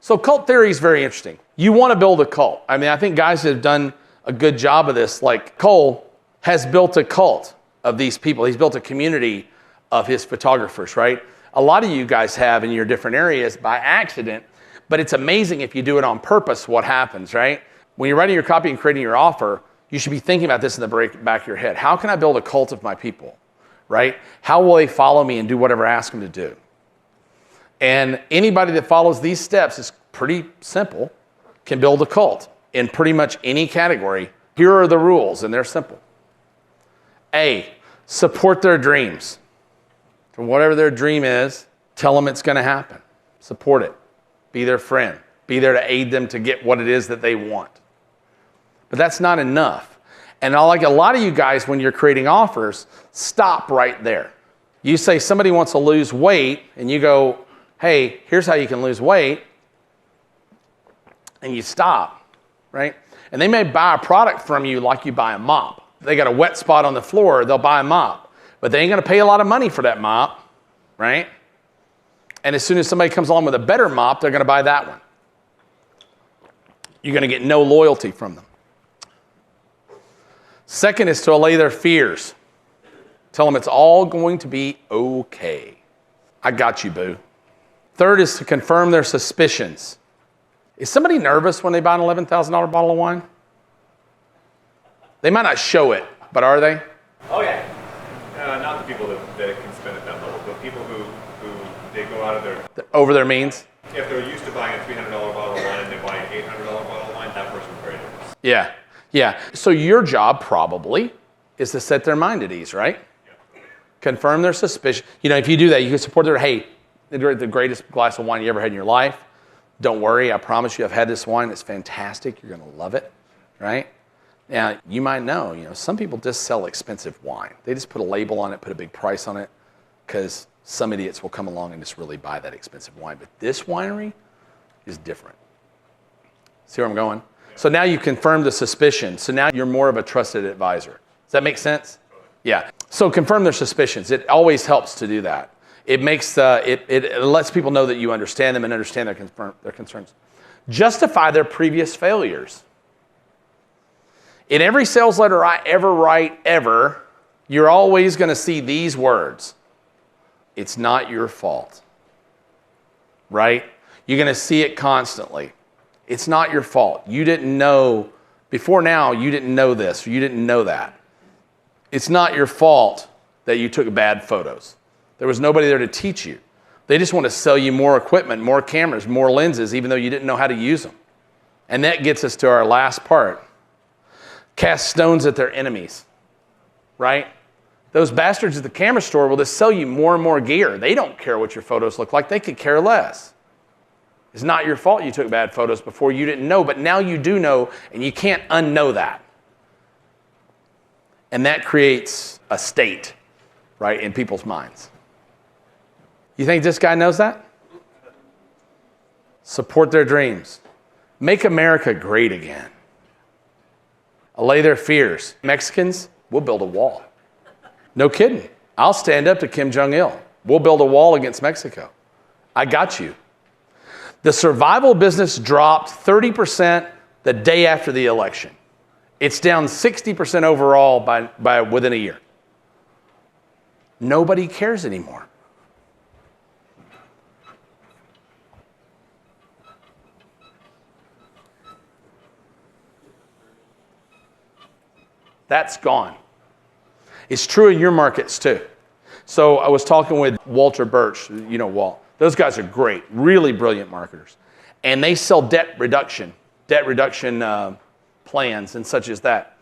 So cult theory is very interesting. You want to build a cult. I mean, I think guys have done a good job of this. Like Cole has built a cult of these people. He's built a community of his photographers, right? A lot of you guys have in your different areas by accident, but it's amazing if you do it on purpose what happens, right? When you're writing your copy and creating your offer, you should be thinking about this in the back of your head. How can I build a cult of my people, right? How will they follow me and do whatever I ask them to do? And anybody that follows these steps is pretty simple, can build a cult in pretty much any category. Here are the rules, and they're simple. A, support their dreams. So whatever their dream is, tell them it's going to happen. Support it. Be their friend. Be there to aid them to get what it is that they want. But that's not enough. And like a lot of you guys, when you're creating offers, stop right there. You say somebody wants to lose weight, and you go, hey, here's how you can lose weight, and you stop, right? And they may buy a product from you like you buy a mop. They got a wet spot on the floor, they'll buy a mop. But they ain't gonna pay a lot of money for that mop, right? And as soon as somebody comes along with a better mop, they're gonna buy that one. You're gonna get no loyalty from them. Second is to allay their fears. Tell them it's all going to be okay. I got you, boo. Third is to confirm their suspicions. Is somebody nervous when they buy an $11,000 bottle of wine? They might not show it, but are they? Oh yeah. Not the people that can spend at that level, but people who they go out of their... Over their means? If they're used to buying a $300 bottle of wine and they buy an $800 bottle of wine, that person's very nervous. Yeah, yeah. So your job probably is to set their mind at ease, right? Yeah. Confirm their suspicion. You know, if you do that, you can support their, hey, the greatest glass of wine you ever had in your life. Don't worry, I promise you I've had this wine. It's fantastic. You're going to love it, right? Now, you might know, some people just sell expensive wine. They just put a label on it, put a big price on it, because some idiots will come along and just really buy that expensive wine. But this winery is different. See where I'm going? So now you confirm the suspicion. So now you're more of a trusted advisor. Does that make sense? Yeah. So confirm their suspicions. It always helps to do that. It makes it lets people know that you understand them and understand their concerns. Justify their previous failures. In every sales letter I ever write, you're always going to see these words. It's not your fault. Right? You're going to see it constantly. It's not your fault. You didn't know, before now, you didn't know this, or you didn't know that. It's not your fault that you took bad photos. There was nobody there to teach you. They just want to sell you more equipment, more cameras, more lenses, even though you didn't know how to use them. And that gets us to our last part. Cast stones at their enemies, right? Those bastards at the camera store will just sell you more and more gear. They don't care what your photos look like. They could care less. It's not your fault you took bad photos before. You didn't know, but now you do know, and you can't unknow that. And that creates a state, right, in people's minds. You think this guy knows that? Support their dreams. Make America great again. Allay their fears. Mexicans, we'll build a wall. No kidding. I'll stand up to Kim Jong-il. We'll build a wall against Mexico. I got you. The survival business dropped 30% the day after the election. It's down 60% overall by within a year. Nobody cares anymore. That's gone. It's true in your markets too. So I was talking with Walter Birch, you know Walt. Those guys are great, really brilliant marketers. And they sell debt reduction plans and such as that.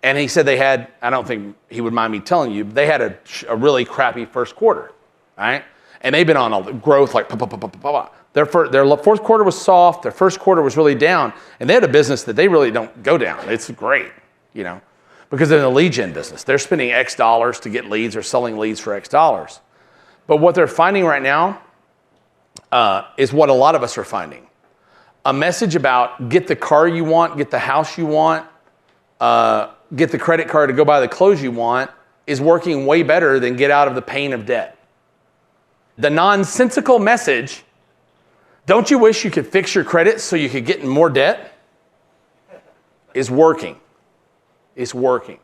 And he said they had, I don't think he would mind me telling you, they had a really crappy first quarter, right? And they've been on a growth like, their fourth quarter was soft, their first quarter was really down, and they had a business that they really don't go down. It's great, because they're in the lead gen business. They're spending X dollars to get leads or selling leads for X dollars. But what they're finding right now is what a lot of us are finding. A message about get the car you want, get the house you want, get the credit card to go buy the clothes you want is working way better than get out of the pain of debt. The nonsensical message Don't you wish you could fix your credit so you could get in more debt? It's working. It's working.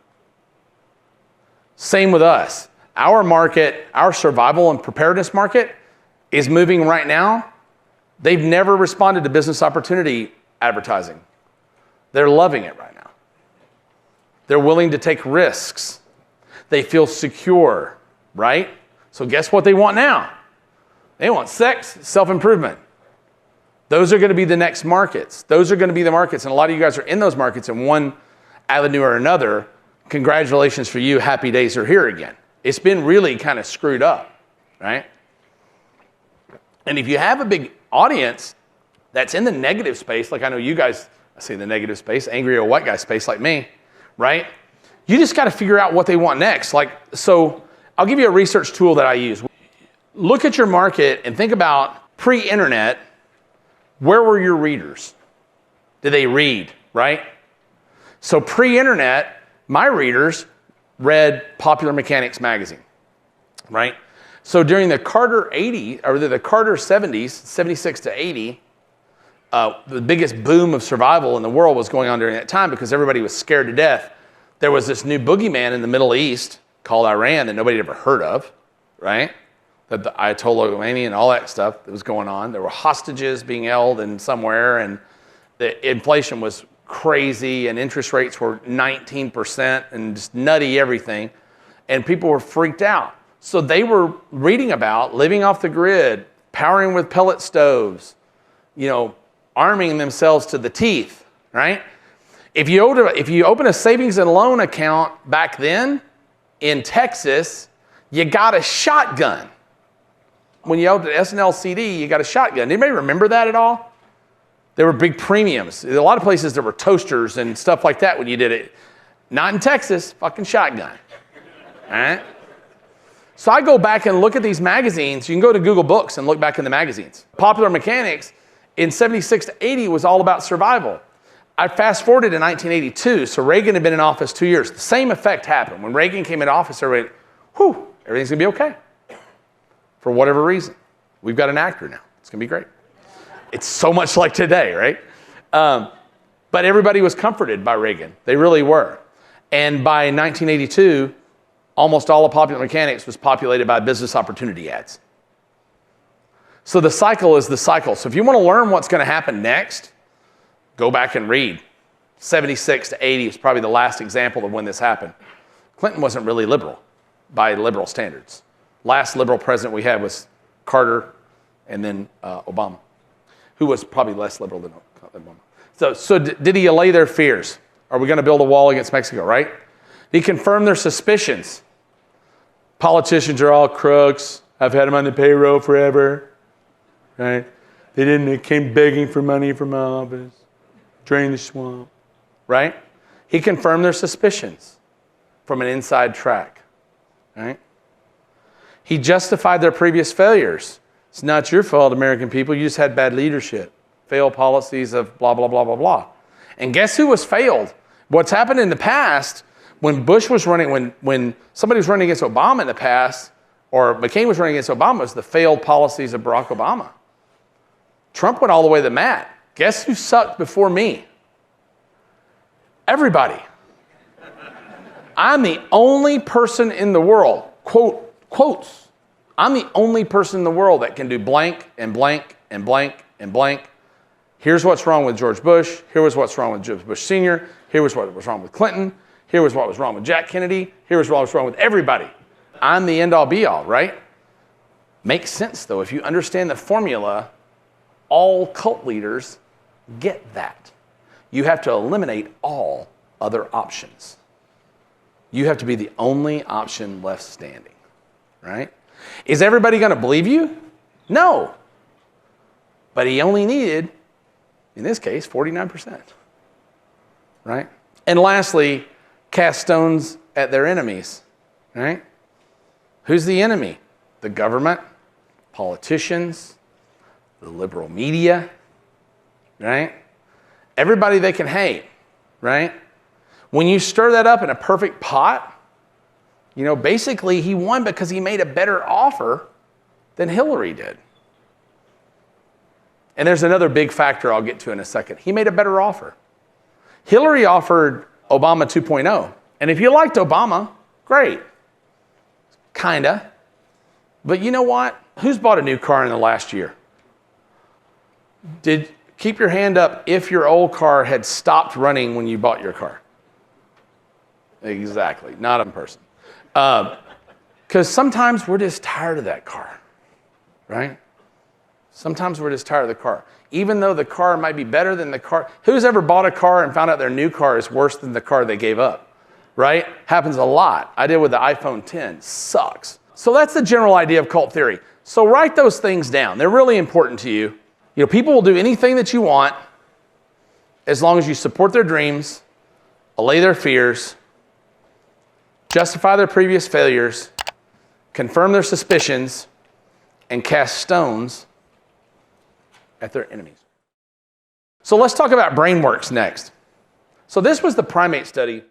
Same with us. Our market, our survival and preparedness market is moving right now. They've never responded to business opportunity advertising. They're loving it right now. They're willing to take risks. They feel secure, right? So guess what they want now? They want sex, self-improvement. Those are going to be the next markets. Those are going to be the markets. And a lot of you guys are in those markets in one avenue or another. Congratulations for you. Happy days are here again. It's been really kind of screwed up, right? And if you have a big audience that's in the negative space, like I know you guys, I say the negative space, angry or white guy space like me, right? You just got to figure out what they want next. Like, so I'll give you a research tool that I use. Look at your market and think about pre-internet, where were your readers? Did they read, right? So pre-internet, my readers read Popular Mechanics magazine, right? So during the Carter 80, or the Carter 70s, 76 to 80, the biggest boom of survival in the world was going on during that time because everybody was scared to death. There was this new boogeyman in the Middle East called Iran that nobody had ever heard of, right? The Ayatollah Khomeini and all that stuff that was going on. There were hostages being held in somewhere, and the inflation was crazy, and interest rates were 19% and just nutty everything, and people were freaked out. So they were reading about living off the grid, powering with pellet stoves, arming themselves to the teeth, right? If you open a savings and loan account back then in Texas, you got a shotgun. When you opened an SNL CD, you got a shotgun. Anybody remember that at all? There were big premiums. A lot of places there were toasters and stuff like that when you did it. Not in Texas, fucking shotgun. All right? So I go back and look at these magazines. You can go to Google Books and look back in the magazines. Popular Mechanics in 76 to 80 was all about survival. I fast forwarded to 1982, so Reagan had been in office 2 years. The same effect happened. When Reagan came into office, everybody, everything's gonna be okay. For whatever reason. We've got an actor now. It's gonna be great. It's so much like today, right? But everybody was comforted by Reagan. They really were. And by 1982, almost all of Popular Mechanics was populated by business opportunity ads. So the cycle is the cycle. So if you want to learn what's going to happen next, go back and read. 76 to 80 is probably the last example of when this happened. Clinton wasn't really liberal by liberal standards. Last liberal president we had was Carter and then Obama, who was probably less liberal than Obama. So did he allay their fears? Are we going to build a wall against Mexico, right? Did he confirm their suspicions? Politicians are all crooks. I've had them on the payroll forever, right? They came begging for money from my office. Drain the swamp, right? He confirmed their suspicions from an inside track, right? He justified their previous failures. It's not your fault, American people. You just had bad leadership. Failed policies of blah, blah, blah, blah, blah. And guess who was failed? What's happened in the past, when Bush was running, when somebody was running against Obama in the past, or McCain was running against Obama, was the failed policies of Barack Obama. Trump went all the way to the mat. Guess who sucked before me? Everybody. I'm the only person in the world, quotes, I'm the only person in the world that can do blank and blank and blank and blank. Here's what's wrong with George Bush. Here was what's wrong with George Bush Sr. Here was what was wrong with Clinton. Here was what was wrong with Jack Kennedy. Here was what was wrong with everybody. I'm the end all be all, right? Makes sense though. If you understand the formula, all cult leaders get that. You have to eliminate all other options. You have to be the only option left standing, right? Is everybody going to believe you? No. But he only needed, in this case, 49%, right? And lastly, cast stones at their enemies, right? Who's the enemy? The government, politicians, the liberal media, right? Everybody they can hate, right? When you stir that up in a perfect pot, basically he won because he made a better offer than Hillary did. And there's another big factor I'll get to in a second. He made a better offer. Hillary offered Obama 2.0. And if you liked Obama, great. Kinda. But you know what? Who's bought a new car in the last year? Keep your hand up if your old car had stopped running when you bought your car. Exactly, not in person. Because sometimes we're just tired of that car, right? Sometimes we're just tired of the car. Even though the car might be better than the car. Who's ever bought a car and found out their new car is worse than the car they gave up, right? Happens a lot. I did with the iPhone 10. Sucks. So that's the general idea of cult theory. So write those things down. They're really important to you. You know, people will do anything that you want as long as you support their dreams, allay their fears, justify their previous failures, confirm their suspicions, and cast stones at their enemies. So let's talk about BrainWorks next. So this was the primate study